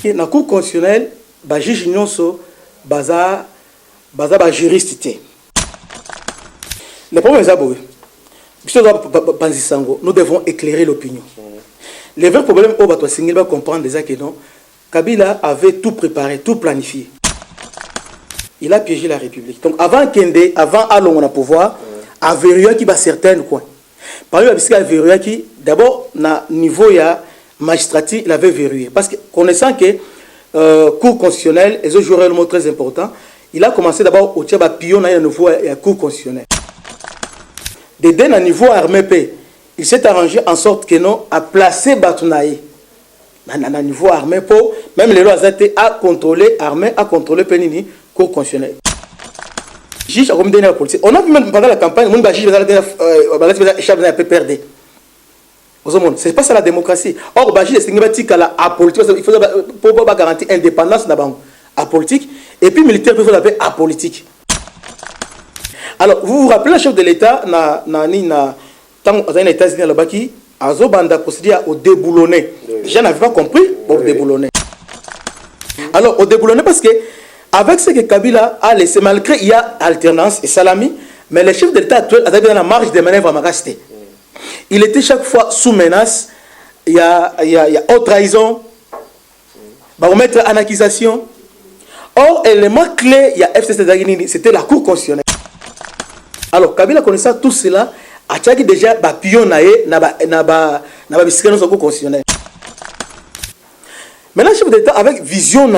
Na cour constitutionnelle, ba juge nyonso baza juriste. Le problème est aboué. Nous devons éclairer l'opinion. Le vrai problème, on va comprendre déjà que non, Kabila avait tout préparé, tout planifié. Il a piégé la République. Donc avant Kende, avant Alon au pouvoir, à verrouiller qui va certains coins. Par exemple, il y a verrouillé qui, d'abord, na niveau ya magistrature, il avait verrouillé. Parce que connaissant que cour constitutionnelle, ils ont joué un rôle très important. Il a commencé d'abord au Tchaba Pion à nouveau à cour constitutionnelle. Dès à niveau armé, il s'est arrangé en sorte que non a placé Batounaï. À niveau armé, pour même les lois à contrôler armée, à contrôler Penini, cour constitutionnelle. Juge a comme donné la politique. On a vu même pendant la campagne, on a dit que perdre. C'est pas ça la démocratie. Or, la politique, il faut garantir l'indépendance de la politique, et puis militaire, il faut l'appeler apolitique. Alors, vous vous rappelez, le chef de l'État, tant aux États-Unis, là-bas, qui a procédé au déboulonné. Je n'avais pas compris au déboulonné. Alors, au déboulonné, parce que, avec ce que Kabila a laissé, malgré il y a alternance et salami, mais le chef de l'État actuel a dans la marge de manœuvre à Magasté. Il était chaque fois sous menace. Il y a haute trahison. Va remettre en accusation. Or, l'élément clé, il y a FCC Zaginini, c'était la Cour constitutionnelle. Alors, Kabila connaissant tout cela, a tchaki déjà pion na bisika dans la Cour constitutionnelle. Maintenant, le chef d'État, avec vision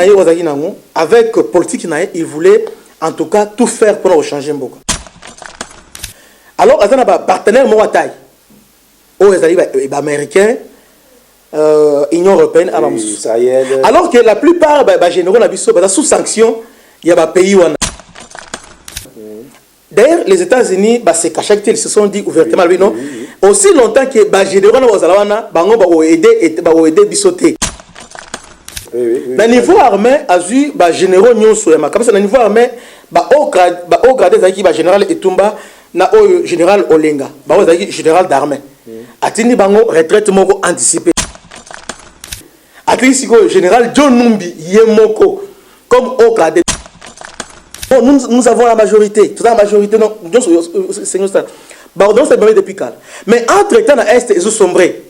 avec politique, il voulait en tout cas tout faire pour changer Mboka. Alors, il y a un partenaire Mouataï. Les Américains, Union européenne, alors que la plupart des généraux sont sous sanction, il y a des pays où d'ailleurs, les États-Unis, ils se sont dit ouvertement, non, aussi longtemps que les généraux vont aider Bissoté. Dans le niveau armé, les généraux nyonso comme ça, dans le niveau armé, au grade des général Etumba, na général Olenga, général d'armée. Atini bango retraite moko anticipée. Atini siko général John Numbi Yemoko comme au grade. Nous avons la majorité. Toute la majorité non. C'est Bardon c'est bien depuis calme. Mais entre temps à est ils ont sombré.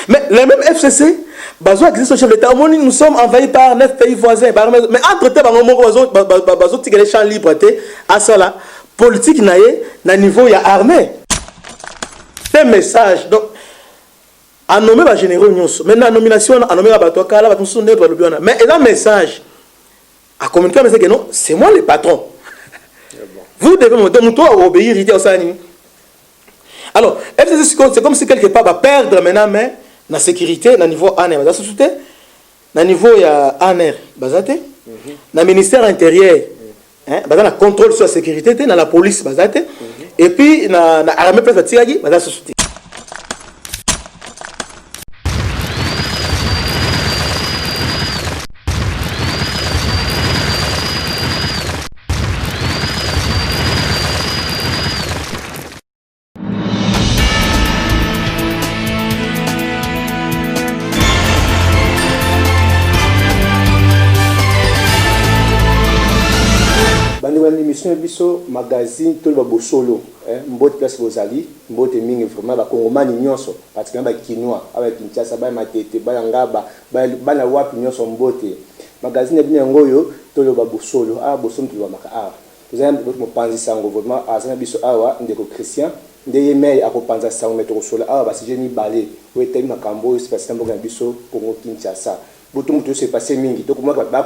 Mais les mêmes FCC, bazo existe au chef de l'État. Nous sommes envahis par 9 pays voisins. Mais entre temps bazo tigre champ libre à cela politique na niveau ya armée. Un message donc à nommer les généraux nyonso maintenant nomination à nommer bato kala bato sont neutre le bien mais un message à communiquer mais que non c'est moi le patron vous devez me donner toi obéir idée au sani alors c'est comme si quelque part va perdre maintenant mais la sécurité na niveau ANR la société na niveau ya ANR bazate na ministère intérieur dans le contrôle sur la sécurité dans la police bazate et puis na armée place batiragi dans la société. L'émission biso magazine tout le solo mbote place bozali mbote mingi vraiment ba kongomani nyonso particulièrement ba kinois avec Kinshasa ba matete ba ngaba ba na wapi nyonso mbote magazine bien ngoyo tout le solo bosom tu maka vous avez mo panzi sango vraiment azana biso awa ndeko Christian ndeye mai akopanza sango metro solo ba si jeni balé wete makambo c'est parce que mboka biso Congo Kinshasa tout s'est passé mingi donc moi na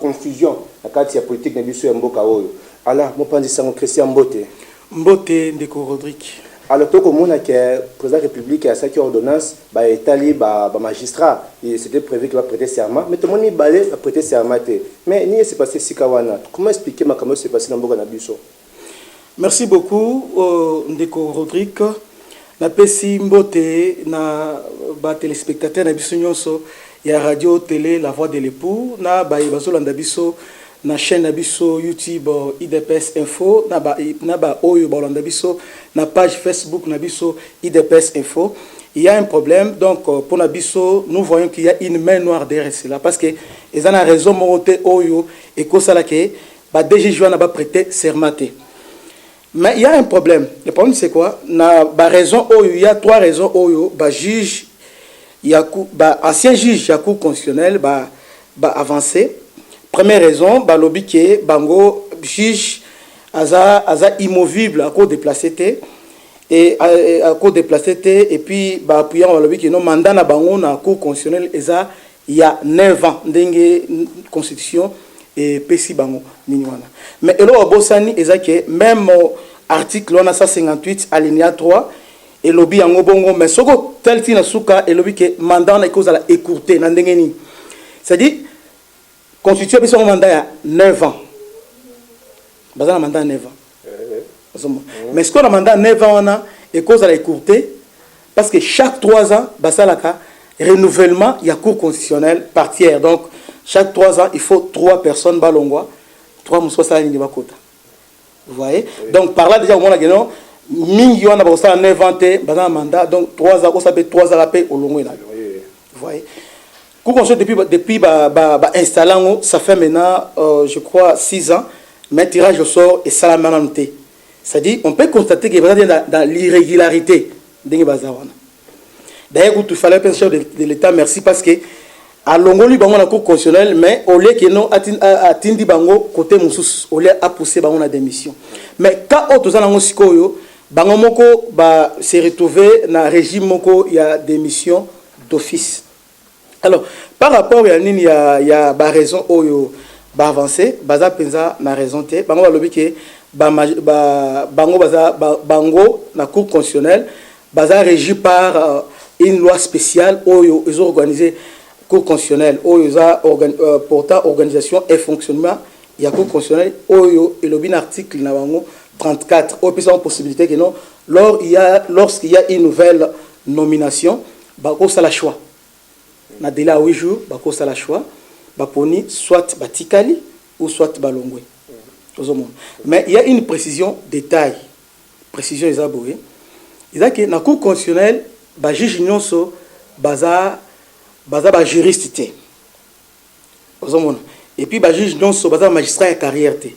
confusion na kati ya politique na biso ya mboka oyo ala mo panzi sango Christian Mbote ndeko Rodrigue alors to komona que président de la République a saki ordonnance ba étali ba magistrat et c'était prévu qu'il va prêter serment mais tout le monde mi balé va prêter serment mais ni c'est passé sikawana comment expliquer makambo s'est passé na mboka na biso. Merci beaucoup ndeko Rodrigue. La pesi mbote na ba téléspectateurs na biso nyonso ya radio télé la voix de l'époux na ba bazolanda biso na chaîne Nabiso YouTube IDPS Info naba oyo balanda biso na page Facebook Nabiso IDPS Info. Il y a un problème, donc pour Nabiso, nous voyons qu'il y a une main noire derrière cela parce que ils ont raison morote oyo et que ça là que ba DG Joana ba prêter sermenté. Mais il y a un problème. Le problème c'est quoi? Na ba raison oyo, il y a trois raisons oyo ba juge yaku ba ancien juge yaku constitutionnel ba avancé. Première raison, bah lobby que bango juge aza immovible à cause déplacé et à cause déplacé et puis bah appuyant lobby que non mandat na bango na cour constitutionnelle eza il y a 9 ans dengue constitution et pesi bango minwana. Mais elo bosani eza que même article on a 158 alinéa 3 et lobby yango bongo mais soko tel tina suka et lobby que mandat na cause la écourté na dengue ni. C'est-à-dire constitué un mandat il y a 9 ans. Il y a un mandat 9 ans. Mais ce qu'on a mandat 9 ans, on a et cause à la écourté, parce que chaque 3 ans, renouvellement, il y a cours constitutionnel par tiers. Donc, chaque 3 ans, il faut 3 personnes, balongwa, 3 moussos à la ligne de Bakota. Vous voyez? Donc, par là, déjà, au moins, il y a 9 ans, un mandat, donc 3 ans, on s'appelle 3 ans à la paix au long. Vous voyez? Depuis installant, ça fait maintenant, je crois, 6 ans, mais tirage au sort et salamananté. C'est-à-dire, on peut constater qu'il y a dans l'irrégularité. D'ailleurs, il fallait penser de l'État, merci, parce que à Longoli, il y a un cours constitutionnel, mais au lieu que nous atteindre bango côté moussous, au lieu à pousser bango la démission. Mais quand on a un sikoyo, bango moko se retrouver dans le régime moko, il y a des missions d'office. Alors, par rapport à il y a des raisons où avancer, baza penza na raison te, bango balobi ke bango na cour constitutionnelle, baza régi par une loi spéciale où ils ont organisé cour constitutionnelle, où ils ont portant organisation et fonctionnement, il y a cour constitutionnelle où il y a un article na bango 34, où il y a une possibilité que non, lorsqu'il y a une nouvelle nomination, bango ça la choix. Na délai à 8 jours, bako sala choix, baponi soit batikali ou soit balongwe. Mais il y a une précision détail. Précision isaboé. Il y a que na cour constitutionnelle, ba juge nyonso baza juriste. Et puis ba juge nyonso baza magistrat à carrière té.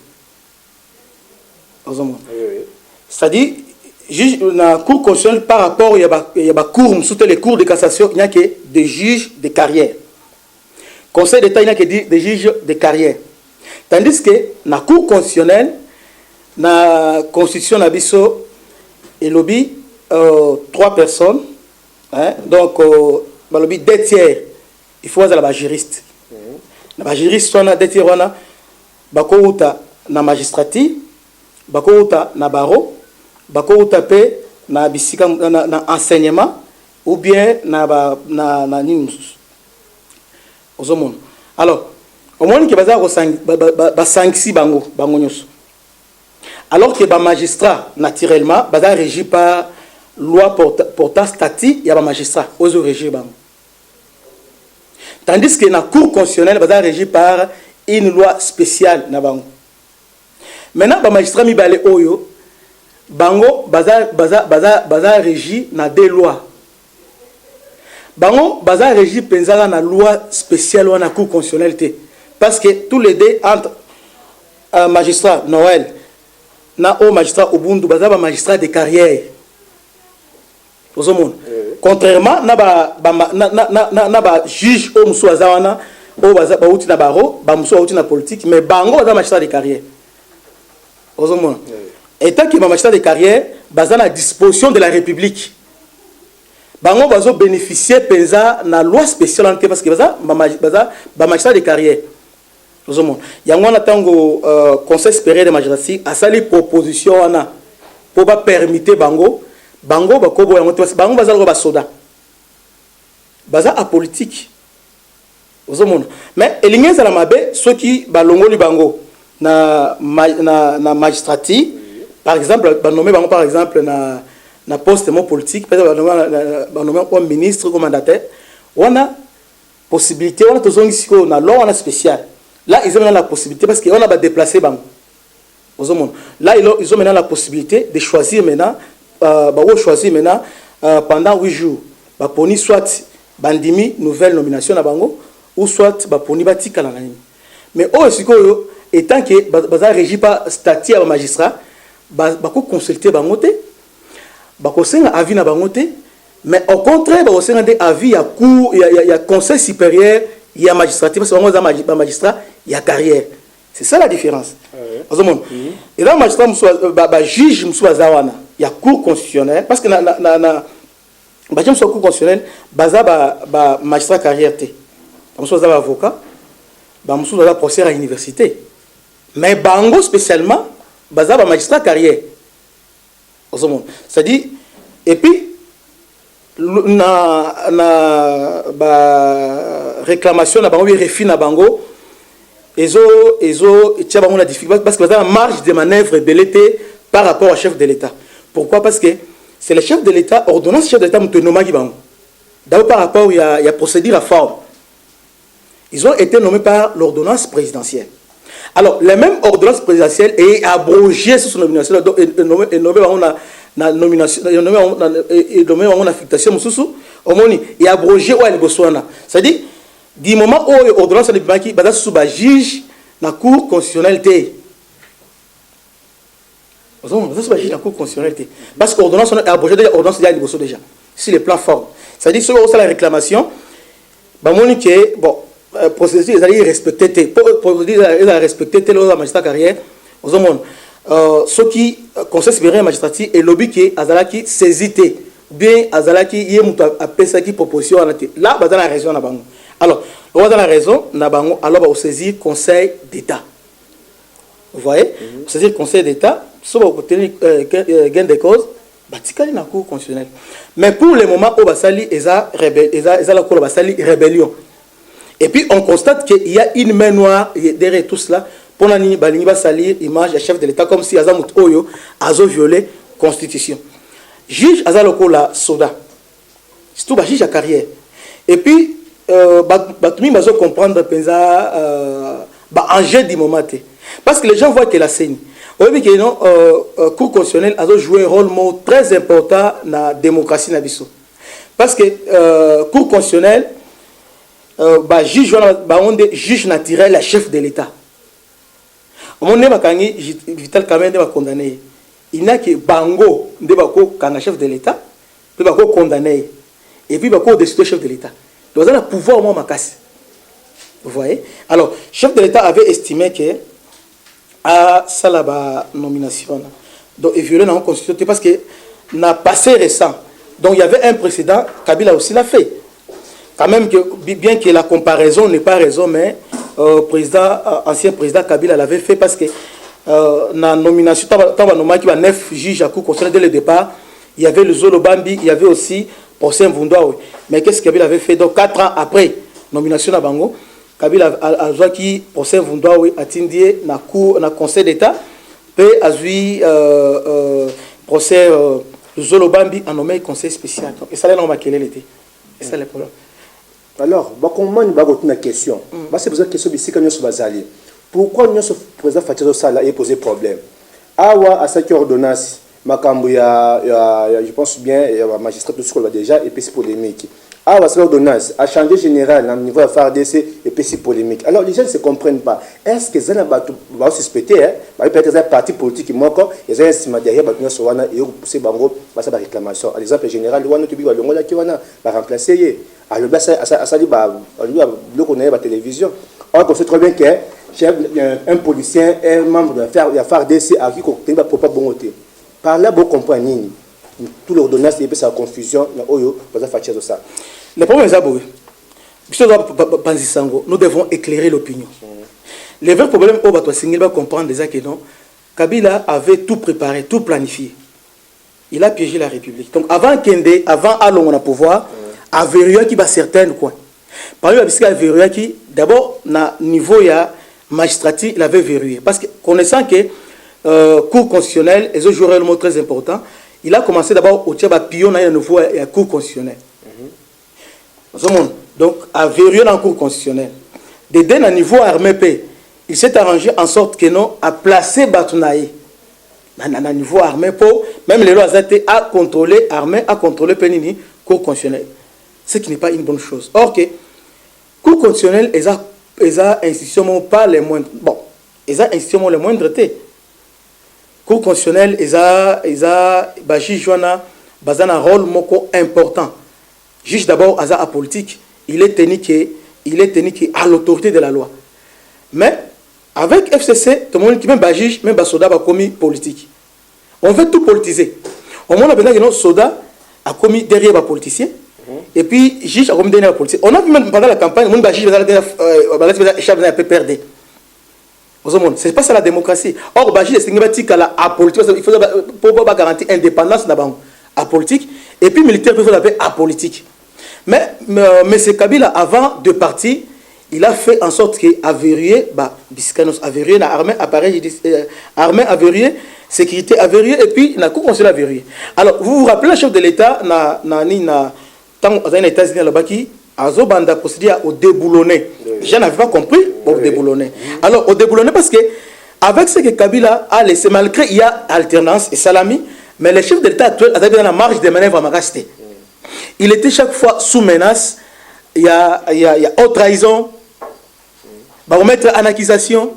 C'est-à-dire juge na cour constitutionnelle par rapport il y a cours sous les cours de cassation il n'y a que des juges de carrière. Conseil d'État il n'y a que des juges de carrière. Tandis que na cour constitutionnelle na constitution na biso et lobby 3 personnes hein? Donc lobby 2 tiers il faut avoir la juriste. Na juriste soit 2 tiers wana bako uta na magistrature bako uta na barreau bako tapé na bisika na enseignement ou bien na nini ozomon. Alors au moins que baza ba sanksi bango nyos. Alors que ba magistrat naturellement baza régi par loi portant statut ya ba magistrat ozo régi bango. Tandis que na cour constitutionnelle baza régi par une loi spéciale na bango. Maintenant ba magistrat mi balé oyo bango baza régi na des lois. Bango baza régi penzala na loi spéciale ou na cour constitutionnelle parce que tous les deux entre magistrat Noël na au magistrat Ubundu baza ba magistrat de carrière. Contrairement na ba juge au musu azawana au baza ba uti na baro ba musu uti na politique mais bango baza magistrat de carrière. Et tant que les magistrats de carrière basent à la disposition de la République, bango bazo bénéficier penza na loi spéciale parce que les magistrats de carrière. Il y a un conseil supérieur de magistrature a sali proposition pour permettre bango baza soda baza apolitique. Mais il y a mabe ceux qui balongoli bango na magistrature. Par exemple, par exemple, na poste politique, par exemple, comme ministre, comme mandataire, on a possibilité, on a toujours ici, on a loi spéciale. Là, ils ont maintenant la possibilité, parce qu'on a déplacé Bango. Là, ils ont maintenant la possibilité de choisir maintenant, pendant 8 jours. Baponi soit bandimi, nouvelle nomination à Bango, ou soit Baponi batika la nani. Mais étant que Baza régi par statut à magistrat, Bako consulter Bangote, Bako senga avis na Bangote, mais au contraire, Bako senga des avis, il y a conseil supérieur, il y a magistrature, parce que Bango magistrat, il y a carrière. C'est ça la différence. Et là, magistrat, juge, il y a cour constitutionnelle, parce que le cour constitutionnelle, Baza magistrat carrière, avocat, Baza procès à l'université. Mais Bango spécialement, Baza magistrat carrière. C'est-à-dire, et puis, na réclamation na Bango, refus na Bango, ils ont la difficulté parce que la marge de manœuvre de l'État par rapport au chef de l'État. Pourquoi? Parce que c'est le chef de l'État, ordonnance chef de l'État, d'abord par rapport, il y a procédure à forme. Ils ont été nommés par l'ordonnance présidentielle. Alors, la même ordonnance présidentielle est abrogée sur son nomination, et nommé en nomination, et nommé en affectation, et abrogé au Botswana. C'est-à-dire, du moment où l'ordonnance de Bimaki va sous juge dans la cour constitutionnelle. La cour constitutionnelle. Parce que l'ordonnance est abrogée déjà, l'ordonnance est déjà. Sur les plans forts. C'est-à-dire, si on a la réclamation, bon, procédure, ils allaient respecter. Procédure, ils allaient respecter le magistrat carrière. Ce qui, conseil supérieur magistrature, et lobby qui est Azalaki saisité. Bien, Azalaki, il y a un peu qui proposition. Là, il y a la raison. Alors, on a la raison, alors on saisir Conseil d'État. Vous voyez, saisir Conseil d'État, si on obtenir gain de cause, il y a la Cour constitutionnelle. Mais pour le moment, on va salir la Cour rébellion. Et puis, on constate qu'il y a une main noire derrière tout cela pour salir l'image du chef de l'État comme si Azamut Oyo a violé la Constitution. Juge Azaloko la soda. C'est tout, juge à carrière. Et puis, Batumi va comprendre l'enjeu du moment. Parce que les gens voient que la scène. Oui, mais que Cour constitutionnelle a joué un rôle très important dans la démocratie. Parce que Cour constitutionnelle, juge naturel, la chef de l'État. On est Vital Kamende va condamner. Il n'y a que Bango, quand chef de l'État, puis condamné. Et puis au-dessus du chef de l'État. Donc, on a le pouvoir au moins Makassi. Vous voyez? Alors, le chef de l'État avait estimé que à Salaba nomination, donc il violait la constitution parce que n'a passé récent. Donc, il y avait un précédent, Kabila aussi l'a fait. Quand même, bien que la comparaison n'est pas raison, mais ancien président Kabila l'avait fait parce que la nomination, qui va 9 juges à Cour constitutionnelle dès le départ, il y avait le Zolo Bambi, il y avait aussi Procès Mvundoa. Mais qu'est-ce que Kabila avait fait? Donc 4 ans après nomination à Bango, Kabila a joué qui Procès Mvundoa a tindié na cour na Conseil d'État, puis a joué procès Zolo Bambi a nommé conseil spécial. Donc, et ça là on va quel était. Et ça le problème. Alors, comment on va une question? C'est besoin de question ici quand nous sommes basés. Pourquoi nous sommes président Fatih Sala et poser problème? Awa à cette ordonnance. Je pense bien, il y a un magistrat tout ce qu'on a déjà, et puis c'est polémique. Ah, cette ordonnance a changé général au niveau de la FARDC, et puis c'est polémique. Alors les gens ne se comprennent pas. Est-ce que ça va suspecter, peut-être qu'il y a un parti politique qui manque, il y a un estimé derrière, et c'est bango, ça va réclamation. Par exemple, général, il va remplacer. Alors, ça dit, on a la télévision. Or, on sait très bien qu'un policier, un membre de la FARDC, a qui ne va pas bon côté. Par là, vous comprenez, tout l'ordonnance et sa confusion, ça. Le problème est que nous devons éclairer l'opinion. Le vrai problème, c'est qu'on comprendre déjà que non, Kabila avait tout préparé, tout planifié. Il a piégé la République. Donc avant Kende, avant Alon au pouvoir, à verrouiller qui va certains coins. Par exemple, il y a verrouillé qui, d'abord, na niveau ya magistrature, il avait verrouillé. Parce que connaissant que Cour constitutionnelle, et ce joueur est le mot très important, il a commencé d'abord au Tchaba Pion à nouveau à Cour constitutionnelle. Donc, à verrouiller dans la Cour constitutionnelle. Dès à niveau armé, il s'est arrangé en sorte que non, à placer Batunaï à niveau armé pour même les lois à contrôler armée, à contrôler Penini, cour constitutionnelle. Ce qui n'est pas une bonne chose. Or que cour constitutionnelle, ils ont institution pas les moindres. Bon, ils ont institution les moindres. Cour constitutionnelle, ils ont juge un rôle important. Juge d'abord à politique, il est tenu à l'autorité de la loi. Mais avec FCC, tout le monde qui même juge, même Soda a commis politique. On veut tout politiser. Au moins, on a que Soda a commis derrière les politiciens. Et puis, juge a commis derrière les politiciens. On a vu même pendant la campagne, on a juge a perdu. Ce n'est pas ça la démocratie. Or, le juge est à politique. Il faut garantir l'indépendance de la politique. Et puis, militaire, il faut l'appeler apolitique. Mais M. Kabila, avant de partir, il a fait en sorte qu'il a verrouillé, Biscanos a verrouillé, l'armée appareil, armée a verrouillé, sécurité a verrouillé, et puis la cour constitutionnelle a verrouillé. Alors, vous vous rappelez, le chef de l'État, dans les États-Unis, là-bas, qui a procédé au déboulonné. Je n'avais pas compris au déboulonné. Alors, au déboulonné, parce que, avec ce que Kabila a laissé, malgré il y a alternance et salami, mais le chef de l'État actuel a été dans la marge des manœuvres à Magasté. Il était chaque fois sous menace. Il y a haute trahison, baromètre en accusation.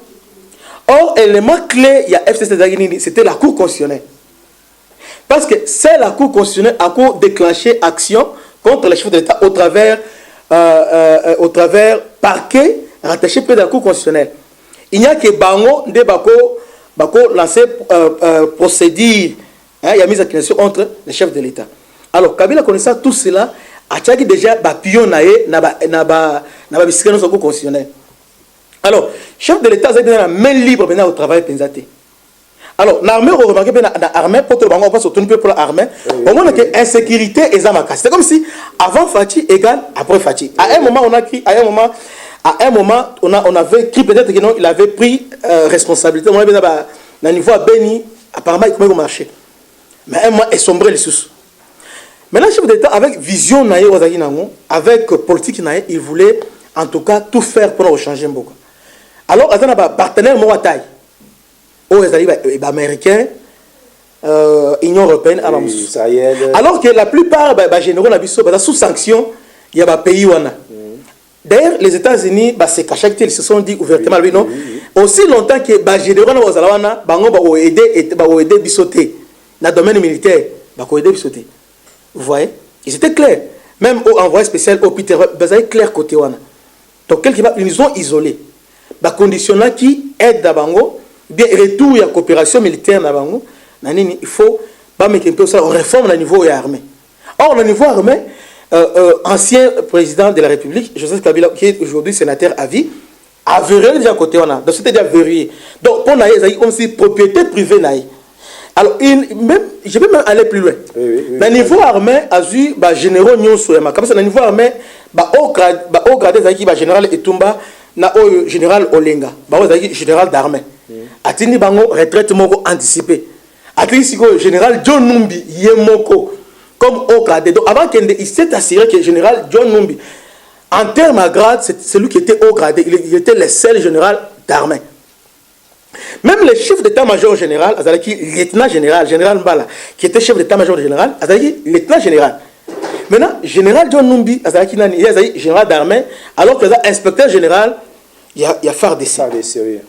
Or, l'élément clé, il y a FCC, c'était la Cour constitutionnelle. Parce que c'est la Cour constitutionnelle qui a déclenché action contre les chefs de l'État au travers parquet rattaché près de la Cour constitutionnelle. Il n'y a que Bango de Bako lancé procédure, il y a mise en accusation entre les chefs de l'État. Alors, Kabila connaissant tout cela, a déjà pion na Cour constitutionnelle. Alors, chef de l'État, c'est dans la main libre maintenant au travail pensate. Alors, l'armée, on remarque bien l'armée, pour tout le monde, on passe au tourner pour l'armée. Au moins, il y a insécurité et Zamaka. C'est comme si avant Fati égale après Fati. À un moment, on a crié, on avait crié peut-être qu'il avait pris responsabilité. On a bien dans niveau à Beni, apparemment, il commence à marcher. Mais un mois, il sombre les sous. Maintenant, le chef d'État, avec vision, avec politique, il voulait en tout cas tout faire pour changer un peu. Alors, il y a un partenaire taille. Les Américains, Union européenne, alors que la plupart des généraux sont sous sanction, il y a des pays. D'ailleurs, les États-Unis se cachent, ils se sont dit ouvertement, non, aussi longtemps que les généraux vont aider Bissoté dans le domaine militaire, ils vont aider Bissoté. Vous voyez, ils étaient clairs. Même au envoyé spécial au Peter, ils étaient clairs côté Wana. Donc, quelque part, ils nous ont isolés. Les conditions qui aident Dabango, bien retour à la coopération militaire Dabango, il faut mettre un peu ça, on réforme le niveau armé. Or, le niveau armé, ancien président de la République, Joseph Kabila, qui est aujourd'hui sénateur à vie, a verrouillé déjà côté Wana. Donc, c'était déjà verrouillé. Donc, pour Naïe, c'est comme si propriété privée Naïe. Alors, je peux même aller plus loin. Le niveau armé a vu généraux Nyonso Yama. Comme ça, le niveau armé, au grade, c'est général Etumba, général Olenga, général d'armée. Atini bango retraite moko anticipée. Atini siko général John Numbi Yemoko comme au grade. Donc, avant qu'il s'est assuré que général John Numbi, en termes de grade, c'est celui qui était au grade. Il était le seul général d'armée. Même le chef d'état-major général, lieutenant général, général Mbala, qui était chef d'état-major général, lieutenant général. Maintenant, général John Numbi, il y a général d'armée, alors que l'inspecteur général, il y a phare de série.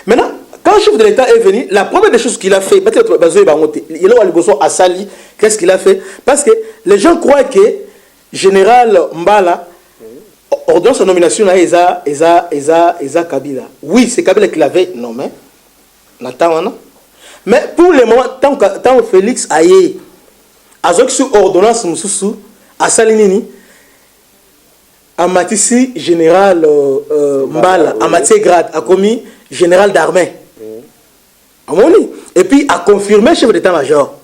Maintenant, quand le chef de l'État est venu, la première des choses qu'il a fait, il a Assali, qu'est-ce qu'il a fait? Parce que les gens croient que général Mbala, ordonnant sa nomination à Eza Kabila. Oui, c'est Kabila qui l'avait nommé. Mais pour le moment, tant que Félix Aye, avec sous ordonnance Moussoussou, à Salinini, à Matissi, général Mbala, à Mathieu Grade, a commis général d'armée. Et puis, a confirmé chef d'état-major.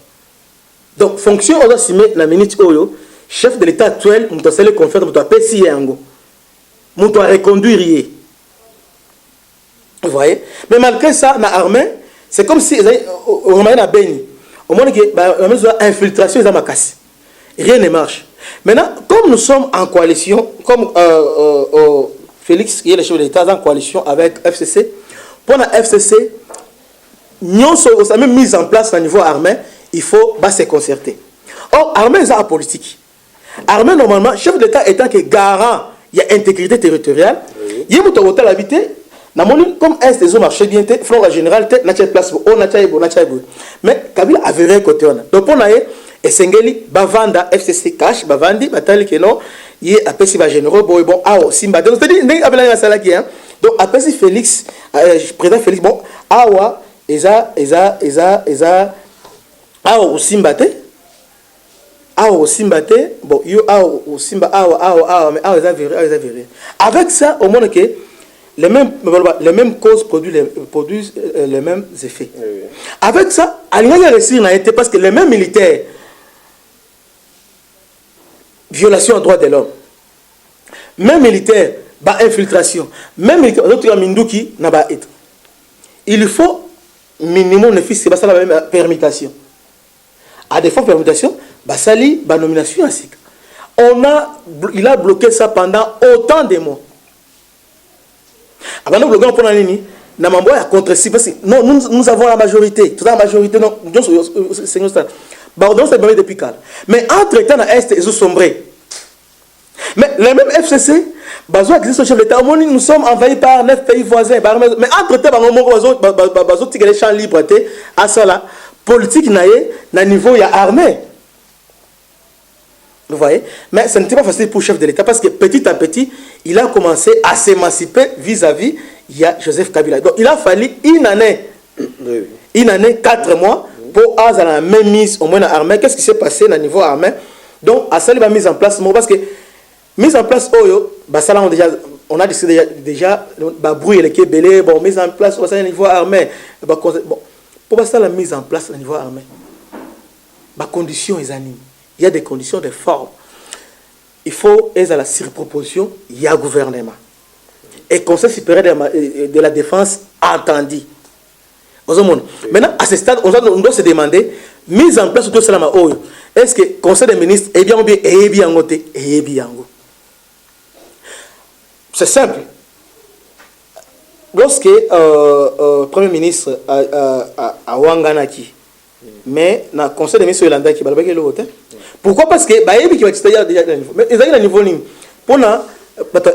Donc, fonction, on doit s'y mettre la minute Oyo, chef de l'état actuel, on doit se le conférer, on doit payer Yango. On doit reconduire. Vous voyez? Mais malgré ça, dans l'armée, c'est comme si on a béni. Au moins, il y a une infiltration, ils ont cassé. Rien ne marche. Maintenant, comme nous sommes en coalition, comme Félix qui est le chef de l'État en coalition avec FCC pour la FCC nous sommes même mise en place au niveau armé il faut se concerter. Or armée est politique. Armée normalement chef de l'État étant que garant il y a intégrité territoriale il y a un hôtel habité comme est des hommes marché bien front la générale na place on na mais Kabila avait un côté on donc on a et Sengeli bavanda FCC cash bavandi batali que non il est après si va généraux bon simba donc c'est dit abela na sala qui hein donc après si Félix président Félix bon awa eza awa simbate bon yo awa simba awa mais awa eza vérité avec ça au moins que les mêmes causes produisent les mêmes effets. Oui. Avec ça, il y a réussi parce que les mêmes militaires, violation des droits de l'homme, même militaires, infiltration, même militaires, il faut minimum de fils, c'est la même permutation. À des fois permutation, la nomination ainsi. Il a bloqué ça pendant autant de mois. Avant de bloquer pour l'année, nous avons la majorité. Toute la majorité, non, c'est depuis calme. Mais entre-temps, ils sont sombrés. Mais les mêmes FCC, chef d'État, nous sommes envahis par 9 pays voisins. Mais entre-temps, ils ont les champs libres à ça, politique, na niveau, il y a armée. Vous voyez? Mais ce n'était pas facile pour le chef de l'État parce que petit à petit, il a commencé à s'émanciper vis-à-vis il y a Joseph Kabila. Donc il a fallu une année, 4 mois pour avoir la même mise au moins dans l'armée. Qu'est-ce qui s'est passé au niveau armé? Donc à ça, il va mise en place parce que mise en place, on a décidé déjà brouiller les kébélés, bon, mise en place au niveau armé. Bon, pour ça, la mise en place au niveau armé, conditions les animes. Il y a des conditions de forme. Il faut être à la surproposition, il y a gouvernement. Et Conseil supérieur de la défense entendu. Maintenant, à ce stade, on doit se demander, mise en place de tout cela, est-ce que le Conseil des ministres est bien ou bien c'est simple. Lorsque le Premier ministre a Wanganaki, mais dans le Conseil des ministres hollandais qui va le hôtel. Pourquoi? Parce que qui va déjà mais ils ont un niveau ligne pour la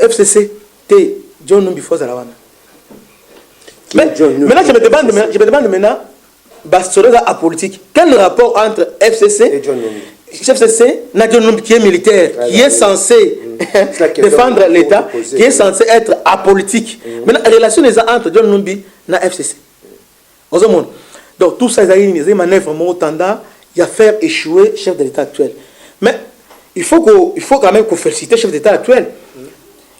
FCC T John Numbi Foz à la mais maintenant je me demande maintenant bastonner à politique quel rapport entre FCC et John Numbi FCC n'a John Numbi qui est militaire qui est censé défendre l'État qui est censé être apolitique maintenant la relation entre John Numbi et FCC aux hommes. Donc tout ça, il y a des manœuvres il y a faire échouer le chef de l'État actuel. Mais il faut quand même qu'on félicite le chef d'État actuel.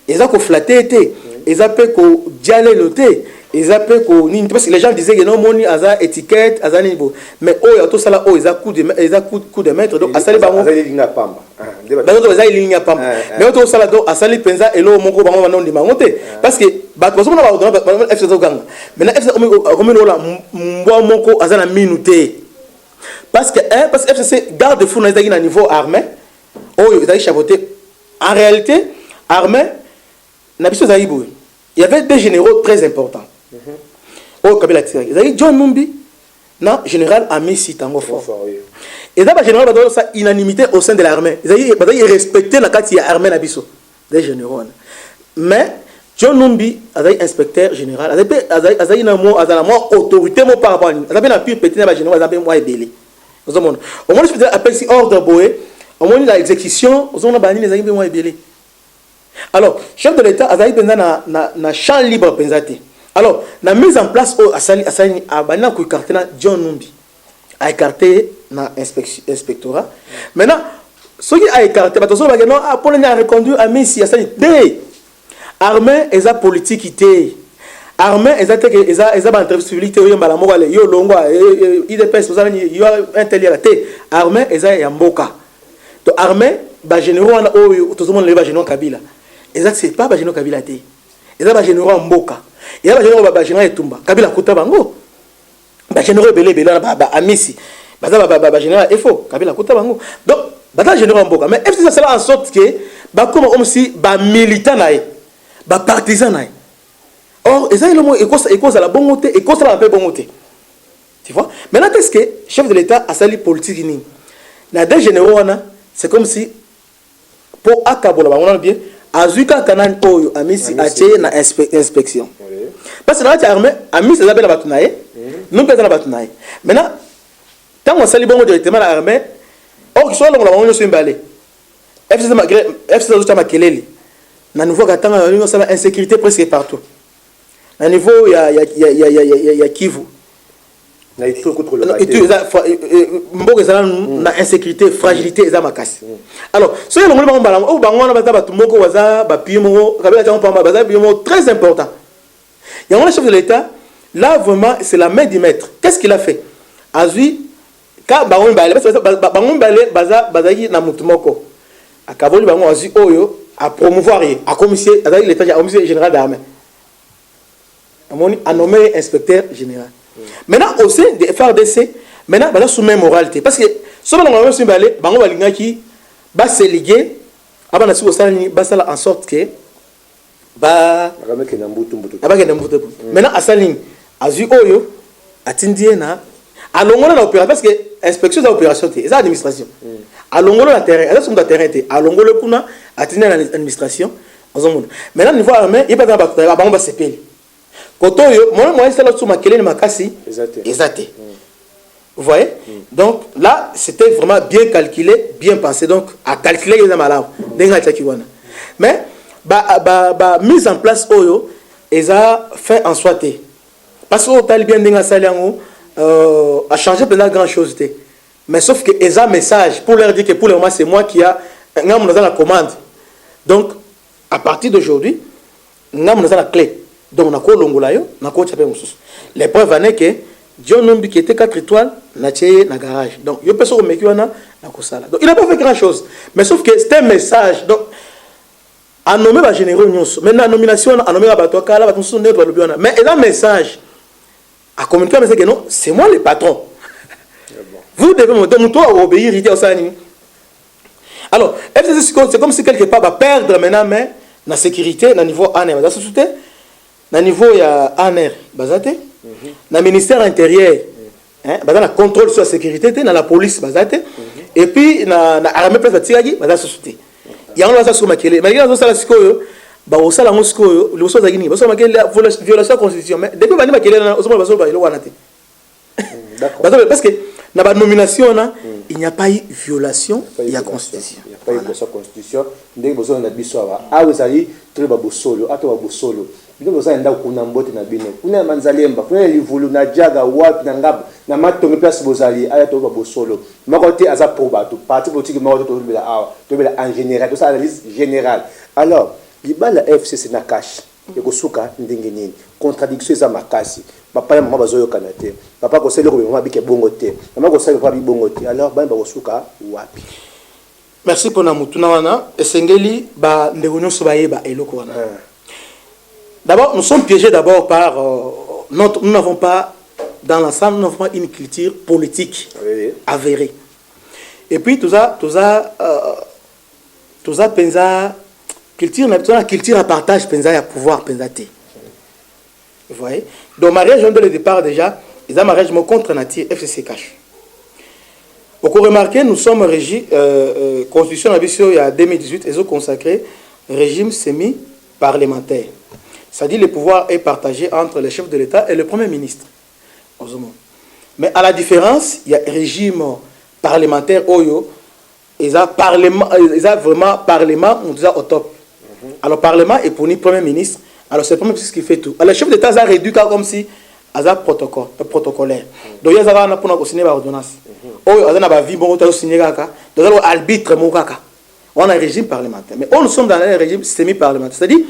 Ils ont flatté, ils ont dialogué, ils ont parce que les gens disaient que non, mon étiquette, mais il y a tout ça là, ils ont coup de maître. Donc, ça les lignes à pamba. Mais tout ça là, donc, ça les pensa et l'eau mon gros non de monter. Parce que, parce qu'on a FC Gang. Maintenant, FC mon co azana minuté. Parce que FCC garde fou dans un niveau armé. Oh, ils ont chaboté. En réalité, armé, il y avait des généraux très importants. Oh, Kabila Tsiraki. Ils ont dit John Numbi, non, général Amissi Tango Fort. Et là, le général a donné sa unanimité au sein de l'armée. Ils ont respecté la carte armée Nabiso. Des généraux. Mais John Numbi, inspecteur général, il y a une autorité par rapport à lui. Il y a une pire petite général, il y a un belé. Au moins, je peux appeler si ordre boé, au moins l'exécution, au moins, il y a un belé. Alors, chef de l'État, il y a un champ libre. Alors, la mise en place, il y a un John Numbi a écarté l'inspectorat. Maintenant, ceux qui ont écarté, pour les reconduire à Messi, armée et la politique armée et la entreprise yo longo IDPS yo intelligent armée et la mboka donc armée ba généraux tout le monde les ba généraux Kabila et ça c'est pas ba généraux Kabila té et ça ba généraux mboka et ba généraux ba généraux Etumba Kabila kuta bango ba généraux belé ba amisi ba généraux efo Kabila kuta bango donc ba généraux mboka mais est-ce que ça sera en sorte que ba comme si ba militant naé ba partisan na. Or et ça il est cause à la bonne côté et cause à la paix bonne côté. Tu vois? Maintenant qu'est-ce que chef de l'État a sali politique ni? Na des généraux c'est comme si pour akabola ba on bien azuka kanan oyo amisi atie na inspection. Parce que là tu armé amisi za bela batunaye. Nous peut na batunaye. Maintenant tant on sali bongo directement la armée or qui soit là on la on se imbalé. FC za makelele. Na nouveau katanga on sala insécurité presque partout. À niveau il y a Kivu. Na itu contre le mboka za na insécurité, fragilité za makasi. Alors, ce que l'on va o bangona bata batu moko waza ba pimo, kabela tanga pamba baza pimo très important. Il y a un chef de l'État là vraiment c'est la main du maître. Qu'est-ce qu'il a fait? Azui ka bangon balé parce que bangon balé bazaki na mutu moko. Akavoli bangon azui oyo à promouvoir à commissaire azali l'État à commissaire général d'armée. A nommé inspecteur général. Maintenant au sein de FRDC, maintenant bah sous même moralité parce que ce que l'on va se balé, bango balinga qui ba se liguer avant na sous sala ba sala en sorte que ba rameke na mbutu. Maintenant à saline azu oyo atindie na alongola na opération parce que inspection d'opération c'est administration. Alongola na terrain, alors sur le terrain té alongola kuna atindie na administration ozomona. Maintenant niveau armé, il pas dans ba bango ba sepeli. Kotoyo, moi c'est là sur ma kelene makasi exacté. Vous voyez? Donc là, c'était vraiment bien calculé, bien pensé. Donc à calculer les malades. Mais mise en place oyo, ils ont fait en soité. Parce que au talibien denga saliango a changé plein de grand chose. Mais sauf que ils ont un message pour leur dire que pour le moment c'est moi qui a la commande. Donc à partir d'aujourd'hui, nous avons la clé. Donc on a quoi l'ongolayo, on a quoi chapé moussous. Les preuves est que John Numbi qui était 4 étoiles, n'a tché na garage. Donc il y a personne qui m'a na kosala. Donc il n'a pas fait grand chose. Mais sauf que c'était un message. Donc à nommer les généraux nyonso. Maintenant nomination à nommer bato kala bato sont neutre le biona. Mais il a un message à communiquer mais c'est que non, c'est moi le patron. Vous devez me donner toi obéir idée au sani. Alors, c'est comme si quelque part va perdre maintenant mais la sécurité na niveau ANR la société. Na niveau ya ANR bazate na ministère intérieur hein bazana contrôle sur la sécurité dans la police bazate et puis na armée place batiraki baza société ya on va ça sur makele mais il y a ça la sikoyo ba osala ngo sikoyo le soza gini ba so makele violation de la constitution mais depuis bani makele na osoma ba so ba ilo wana te d'accord parce que na ba nomination na il n'y a pas eu violation de la constitution il n'y a pas eu violation de la constitution ndenge bozo na biso aba awe zali très ba bosolo ato ba bosolo bino boza enda kuna mbote na bino kuna manzalemba kuna livulu na jaga wapi na ngaba na matonge place bozali aya to ba bosolo makote aza pour bato parti politique makote to bela awa to bela en général to ça analyse générale alors libala FCC na cash ekosuka ndenge nini contradiction za makasi papa ya mama bazoyo kanate papa ko sele ko mama bike bongo te mama ko sele ko bi bongo te alors ba kosuka wapi. Merci pour na mutuna wana esengeli ba ndeko nyonso ba yeba eloko wana. D'abord, nous sommes piégés d'abord par nous n'avons pas dans l'ensemble nous n'avons pas une culture politique avérée. Et puis tout ça pensa culture la culture à partage pensa à pouvoir pensater. Vous voyez? Donc mariage de le départ déjà, ils ont mariage contre nature FCC cash. Pour remarquer, nous sommes régis constitution d'ambition il y a 2018 ils ont consacré régime semi-parlementaire. C'est-à-dire le pouvoir est partagé entre le chef de l'État et le Premier ministre. Mais à la différence, il y a un régime parlementaire Oyo, ils ont vraiment parlement au top. Alors le parlement est pour le Premier ministre, alors c'est le Premier ministre qui fait tout. Alors le chef de l'État a réduit comme si il y a protocolaire. Donc il y a pour signer l'ordonnance. Oyo, il y a vie bon signer donc il y a arbitre on a un régime parlementaire. Mais nous sommes dans un régime semi-parlementaire. C'est-à-dire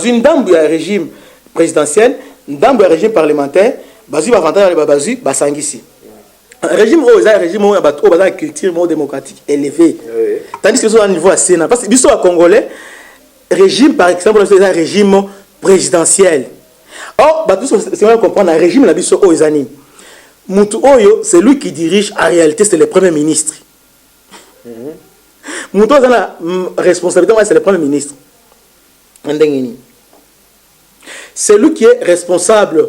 une dame il y a un régime présidentiel, une dame il y a un régime parlementaire, bazu avantage bazu basangisi. Un régime où il y a un régime où il y a une culture démocratique élevée. Tandis que au niveau Sénat parce que biso congolais régime par exemple c'est un régime présidentiel. Or c'est mal comprendre un régime la biso o ezani. Mutu oyo c'est lui qui dirige en réalité c'est le premier ministre. Mutu a la responsabilité c'est le premier ministre. c'est lui qui est responsable.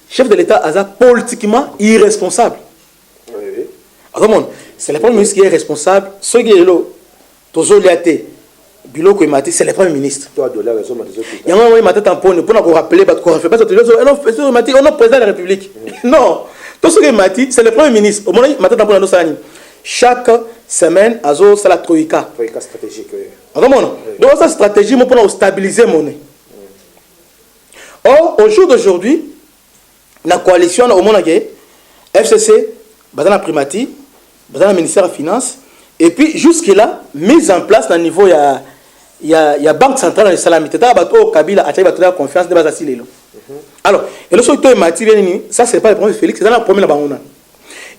Chef de l'État Aza politiquement irresponsable. Oui. C'est le Premier ministre qui est responsable. Ce qui est là, c'est le Premier ministre. Il y a un moment où il m'a tamponné pour nous rappeler, on est président de la République. Non, tout ce qu'il m'a dit, c'est le Premier ministre. Au moment où il m'a tamponné, chaque semaine, c'est la troïka. Troïka stratégique. Donc, cette stratégie, pour stabiliser mon monnaie. Or, au jour d'aujourd'hui, la coalition, au moment où FCC, dans la primatie, dans le ministère des Finances, et puis jusque-là, mise en place au niveau, il y a Banque centrale de Salamité. Kabila a la confiance de Basile. Alors, et le seul ça, ce n'est pas le premier Félix, c'est le premier là.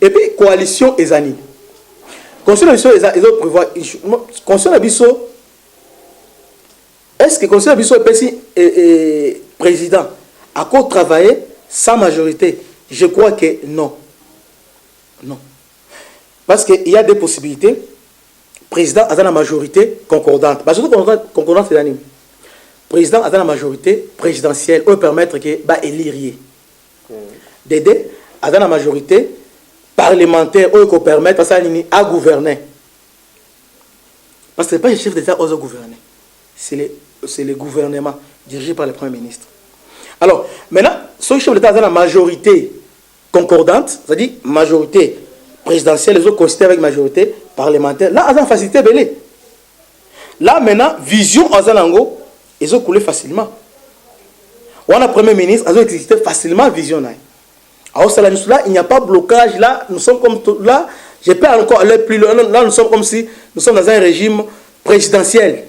Et puis, coalition Ezani. Coalition Ezani, coalition Abisso, est-ce que coalition Abisso est président à quoi travailler sans majorité? Je crois que non. Non. Parce qu'il y a des possibilités. Président a la majorité concordante. Surtout concordante, c'est l'anime. Président a la majorité présidentielle. On peut permettre que élire. Dédé a la majorité parlementaire. On peut permettre à gouverner. Parce que ce n'est pas le chef d'État qui doit gouverner. C'est le gouvernement dirigé par le Premier ministre. Alors, maintenant, ce chef d'État a la majorité concordante, c'est-à-dire majorité présidentielle, les autres considèrent avec majorité parlementaire. Là, ils ont facilité belé. Là, maintenant, vision en Zanango, ils ont coulé facilement. On a Premier ministre, ils ont existé facilement vision. Alors, là, il n'y a pas de blocage. Là, nous sommes comme là, je peux encore aller plus loin. Là, nous sommes comme si nous sommes dans un régime présidentiel.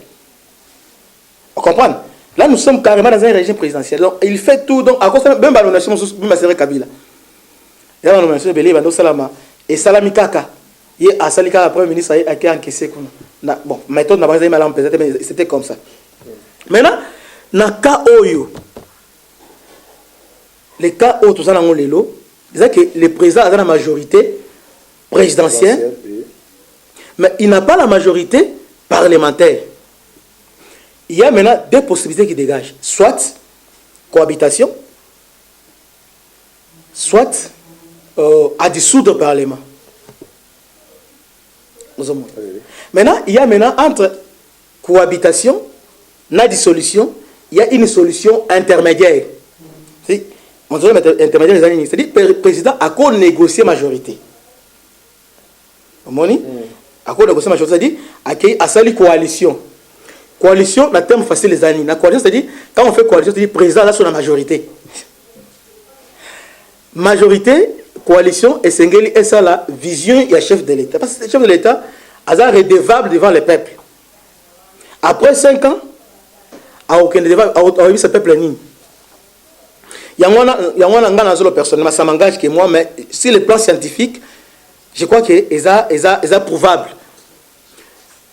On comprend? Là, nous sommes carrément dans un régime présidentiel. Donc, il fait tout. Donc, à cause de même la nomination, même Kabila. Il y a la nomination de Belé, Bando Salama. Et Salami Kaka, il a Salika, le Premier ministre, a été encaissé. Bon, méthode n'a pas été mal empesée, mais c'était comme ça. Maintenant, dans le cas où, les cas où tout ça, c'est que le président a la majorité présidentielle, mais il n'a pas la majorité parlementaire. Il y a maintenant deux possibilités qui dégagent. Soit cohabitation, soit à dissoudre le Parlement. Maintenant, il y a maintenant entre cohabitation et dissolution, il y a une solution intermédiaire. C'est-à-dire que le président a qu'à négocier majorité. À quoi négocier majorité, c'est-à-dire à sa coalition. Coalition, le terme facile les années. La coalition, c'est-à-dire, quand on fait coalition, c'est-à-dire président là sur la majorité. Majorité, coalition, et Sengeli, et ça la vision, il y a chef de l'État. Parce que le chef de l'État, il est redevable devant le peuple. Après 5 ans, il a aucun redevable, il a eu ce peuple ligne. Il y a un personnellement, ça m'engage que moi, mais sur le plan scientifique, je crois que c'est prouvable.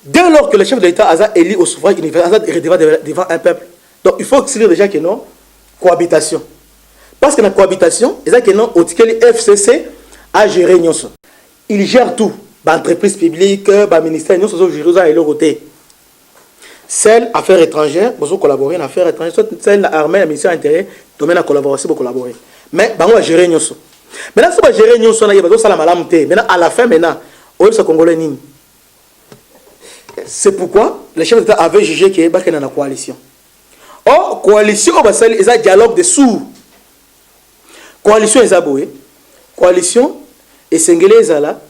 Dès lors que le chef de l'État a élu au suffrage universel, il est devant un peuple. Donc il faut dire déjà que non, cohabitation. Parce que la cohabitation, c'est que non, le FCC a géré Nyonso. Il gère tout. L'entreprise publique, le ministère, Nyonso gère ça et le côté. Celle affaires étrangères, vous collaborer en affaires étrangères, celle l'armée, le ministère intérieur, domaine à collaboration pour collaborer. Mais on va gérer Nyonso. Maintenant, si on va gérer Nyonso, il y a besoin de la malamité. Maintenant, à la fin, on est Congolais Nini. C'est pourquoi le chef d'État avait jugé qu'il y a une coalition. Or, coalition, c'est un dialogue de sourds. Coalition est abouée. Coalition et Sengele est là.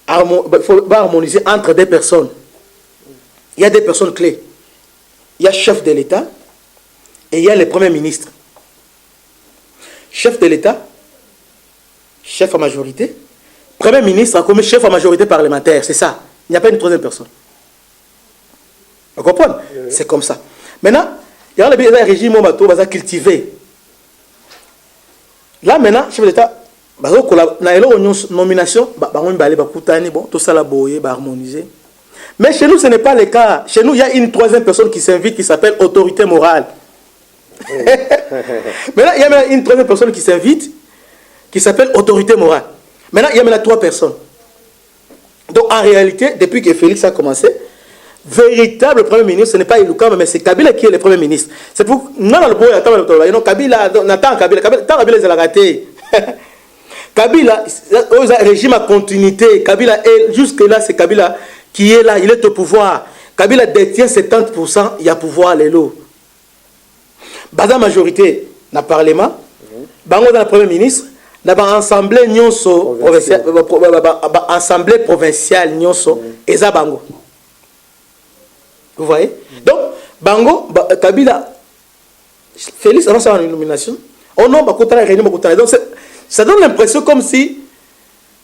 Il faut harmoniser entre des personnes. Il y a des personnes clés. Il y a le chef de l'État et il y a le Premier ministre. Chef de l'État, chef à majorité. Premier ministre comme chef à majorité parlementaire. C'est ça. Il n'y a pas une troisième personne. Vous comprenez? C'est comme ça. Maintenant, il y a un régime où on va cultiver. Là, maintenant, chef d'État, dans la nomination, tout ça, harmoniser. Mais chez nous, ce n'est pas le cas. Chez nous, il y a une troisième personne qui s'invite, qui s'appelle autorité morale. Maintenant, il y a maintenant une troisième personne qui s'invite, qui s'appelle autorité morale. Maintenant, il y a maintenant 3 personnes. Donc, en réalité, depuis que Félix a commencé, véritable Premier ministre, ce n'est pas Iloukamba, mais c'est Kabila qui est le Premier ministre. C'est pour... Non, le boy, attends, Kabila, Nathan Kabila, ils ont raté. Kabila, le régime à continuité. Kabila, jusque-là, c'est Kabila qui est là, il est au pouvoir. Kabila détient 70%, il y a pouvoir, les lots. Baza majorité, dans le Parlement, Bango dans le Premier ministre, dans l'Assemblée provinciale, et ça Bango. Vous voyez? Donc, Bango, Kabila, Félix annonce une nomination. Oh non, donc ça donne l'impression comme si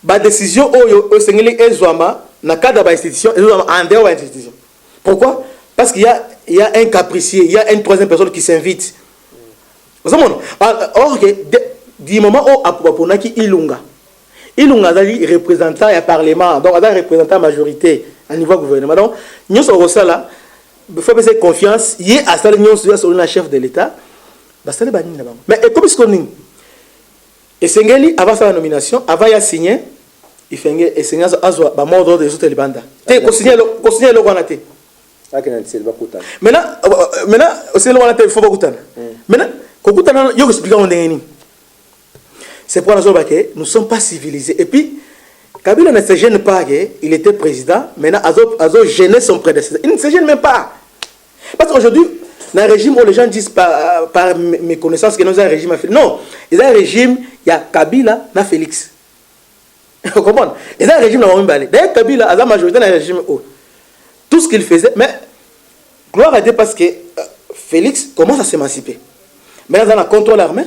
la décision au Sénégal est dans le cadre de l'institution et en dehors de l'institution. Pourquoi? Parce qu'il y a un capricier, il y a une troisième personne qui s'invite. Or, du moment où Apoponaki Ilunga est représentant du Parlement, donc il est représentant de la majorité à niveau gouvernement. Donc, nous sommes là. Il faut faire confiance. Il y a un chef de l'État. Mais comme ce qu'on dit, et Sengeli, avant sa nomination, avant de signer, il fait un signer à mort des autres Libanda. Tu signer le Guanate. Maintenant, c'est le Guanate, il faut pas Koutana. Maintenant, il faut expliquer on est. C'est pour la raison que nous ne sommes pas civilisés. Et puis, Kabila ne se gêne pas, il était président, maintenant, Azo gêné son prédécesseur. Il ne se gêne même pas. Parce qu'aujourd'hui, dans un régime où les gens disent par mes connaissances que nous avons un régime. Non, il y a un régime, il y a Kabila, il y a Félix. Vous comprenez? Il y a un régime, d'ailleurs, Kabila a la majorité dans un régime où tout ce qu'il faisait, mais gloire à Dieu parce que Félix commence à s'émanciper. Mais il y a un contrôle armé,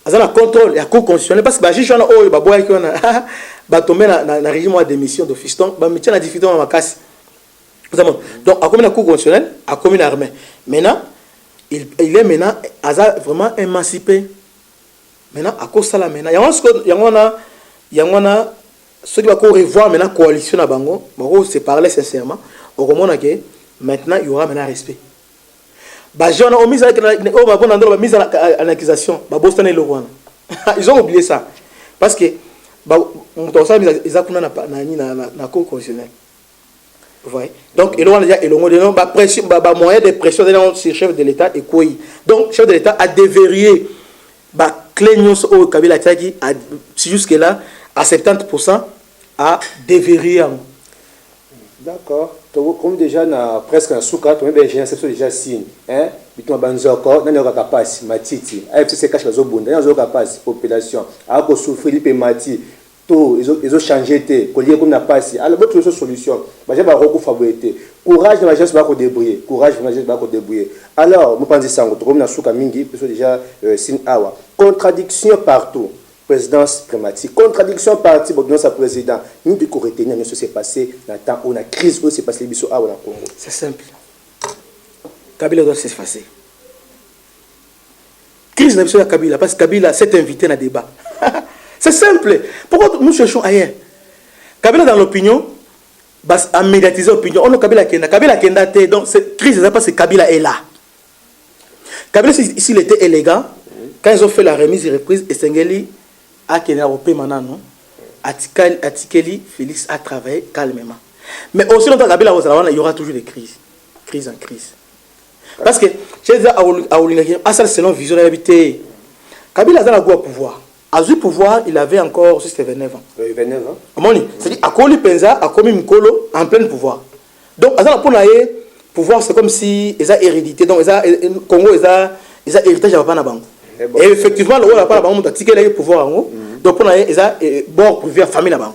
il y a un contrôle, il y a un cours constitutionnel parce que les gens ont tombé dans le régime de démission d'office. Donc, il y a des difficultés dans ma casse. Donc, à comme la cour constitutionnelle, à comme une armée. Maintenant, il est maintenant vraiment émancipé. Maintenant, à cause de ça, maintenant, il y a ceux qui vont revoir maintenant la coalition à Bango, on se parler sincèrement, au moment que maintenant, il y aura maintenant respect. Ils ont mis en accusation, ils ont oublié ça. Parce que, ils ont la cour constitutionnelle. Vous voyez? Donc, il y a un moyen de pression sur le chef de l'État et quoi. Donc, le chef de l'État a déverrouillé la clé au Kabila Tchaki, jusque-là, à 70%, à déverrouiller. D'accord. Comme déjà, presque un sous-cas, j'ai déjà signé. Il y a un capacité, matiti. AFC cache la zone, il y a un capacité, population. A souffrir, il mati. Ils ont changé, collier comme n'a pas si. Alors, votre solution, j'ai pas beaucoup favorité. Courage de la jeunesse va débrouiller. Courage de la jeunesse va débrouiller. Alors, vous pensez ça, comme na souka mingi, parce que déjà sin awa. Contradiction partout. Présidence climatique. Contradiction partout. Bon, sa président. Nous de retenir ce qui s'est passé dans le temps où la crise où s'est passé biso awa na Congo. C'est simple. Kabila doit s'effacer. Crise n'a pas Kabila parce que Kabila s'est invité dans le débat. C'est simple. Pourquoi nous cherchons ailleurs? Kabila dans l'opinion, à médiatiser l'opinion. On a Kabila Kenda. Kabila Kenda, donc cette crise, c'est parce que Kabila est là. Kabila, s'il était élégant, quand ils ont fait la remise et reprise, et Sengeli a Kenya Europé maintenant, non? Atikeli, Félix a travaillé calmement. Mais aussi longtemps Kabila, il y aura toujours des crises. Crise en crise. Parce que, j'ai dit à ça, selon vision de l'habité, Kabila a le pouvoir. À ce pouvoir, il avait encore, c'était 29 ans. 29 ans. C'est-à-dire, à Koli Penza, à Komi Mkolo, en plein pouvoir. Donc, à pour pouvoir, c'est comme si ils ont hérédité. Donc, le Congo, ils ont héritage à Papa Bango. Et effectivement, le rôle de Papa Bango, il a le pouvoir. Donc, pour ils ont bord privé à famille là-bas.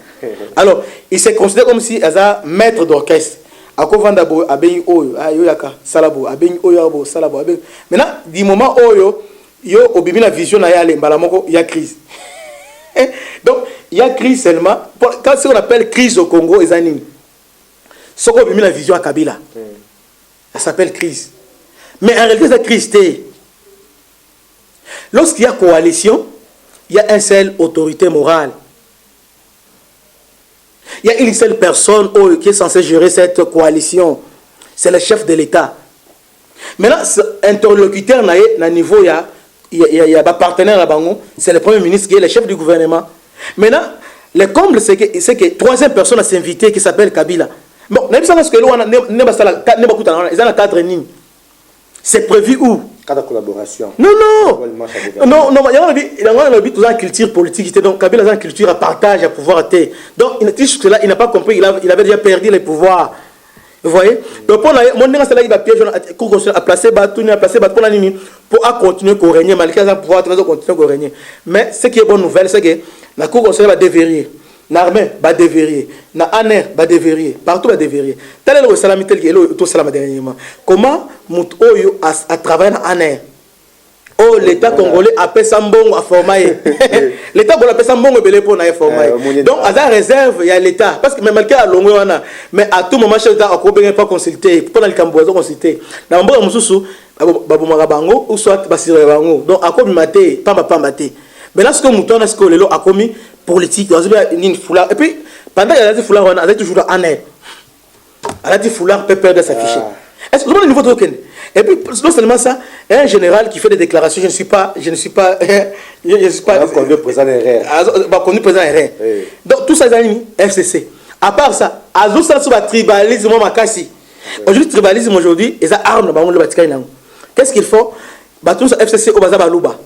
Alors, il s'est considéré comme si ils ont maître d'orchestre. À Kovandabo, à Beyi Oyo, à Yoyaka, Salabo, à Beyi Oyo, Salabo. Maintenant, du moment où yo obimi la vision na yale mbalamoko il y a crise. Donc il y a crise seulement quand ce qu'on appelle crise au Congo et zanini. Ce qu'on obimi la vision à Kabila. Ça s'appelle crise. Mais en réalité c'est crise. Lorsqu'il y a coalition, il y a une seule autorité morale. Il y a une seule personne qui est censée gérer cette coalition. C'est le chef de l'État. Maintenant, interlocuteur na niveau il y a un partenaire là-bas, c'est le Premier ministre qui est le chef du gouvernement. Maintenant, le comble, c'est que troisième personne à s'inviter qui s'appelle Kabila. Bon, même ça, parce que là, ils ont un cadre nini. C'est prévu où? Cadre de collaboration. Non, il y a une culture politique. Donc, Kabila a une culture à partage, à pouvoir. Donc, il n'a pas compris, il avait déjà perdu les pouvoirs. Vous voyez? Donc, pour il va piéger, à placer Batouni, à placer Batouni, pour continuer à régner, malgré ça, pouvoir continuer à régner. Mais ce qui est bonne nouvelle, c'est que la Cour conseil va déverrouiller. L'armée va déverrouiller. La ANER va déverrouiller. Partout va déverrouiller. Tel est le salamité qui est le salam dernièrement. Comment Moutoyo a travaillé dans ANER? Oh, l'État congolais a fait Sambon à former. L'État congolais a fait Sambon pour former. Donc, à la réserve, il y a l'État. Parce que même quelqu'un a longué, mais à tout moment, l'État a combien pas consulté. Pendant le Cambodge, consulté. Dans le Moussou, Babou Marabango, ou soit Basiré Bango. Donc, à quoi maté, pas maté. Mais là, ce que Mouton a ce que l'élo a commis politique, dans une foulard. Et puis, pendant qu'il y a des foulards, on a toujours en air. Elle a dit foulard peut perdre s'afficher. Est-ce que vous avez le niveau de Hoken? Et puis, non seulement ça, un général qui fait des déclarations, je ne suis pas. Conduit président RR. Conduit président RR. Donc, tout ça, c'est un FCC. À part ça, Azo, ça, c'est le tribalisme, Makassi. Aujourd'hui, le tribalisme, aujourd'hui, ils ont armes dans le Vatican. Qu'est-ce qu'il faut? Tout ça, FCC, au Baza Balouba.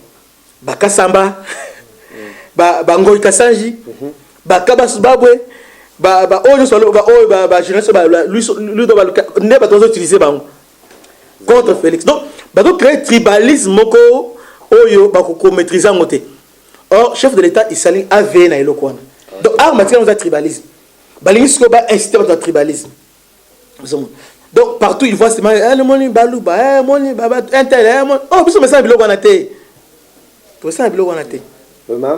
Bakasamba, Bangoy Kassanji, Bakabas Babwe, lui utiliser contre Félix. Donc, créer tribalisme, Oyo, maîtriser en côté. Or, chef de l'État, il s'aligne avec Naïlo Kwana. Donc, armature, nous a tribalisme. Balingisko va inciter à tribalisme. Donc, partout, il voit ces mains, le moni balouba, moni baba, intel, oh, puis ça me semble que l'on a été.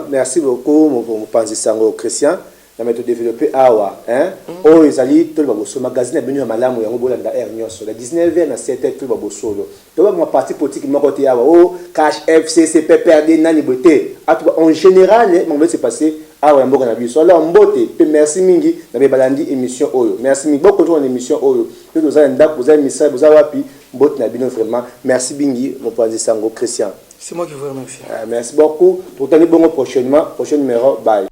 Merci beaucoup, mon pensée sango Christian. La méthode développée Awa, hein. Oh, ils allaient tout le monde sur magazine venu à Malamu et on boit dans air nyonso. La 19e à 7h tout le monde solo. Donc mon parti politique mon côté Awa, oh, cash FCC PPRD nani beauté. En général, mon veut se passer Awa mboka na biso. Alors mbote, merci mingi na be balandi émission Oyo. Merci mingi beaucoup de émission Oyo. Nous allons ndako, vous avez message, vous avez wapi mbote na bino vraiment. Merci bingi mon pensée sango Christian. C'est moi qui vous remercie. Merci beaucoup. Pour tenir bon prochain numéro. Bye.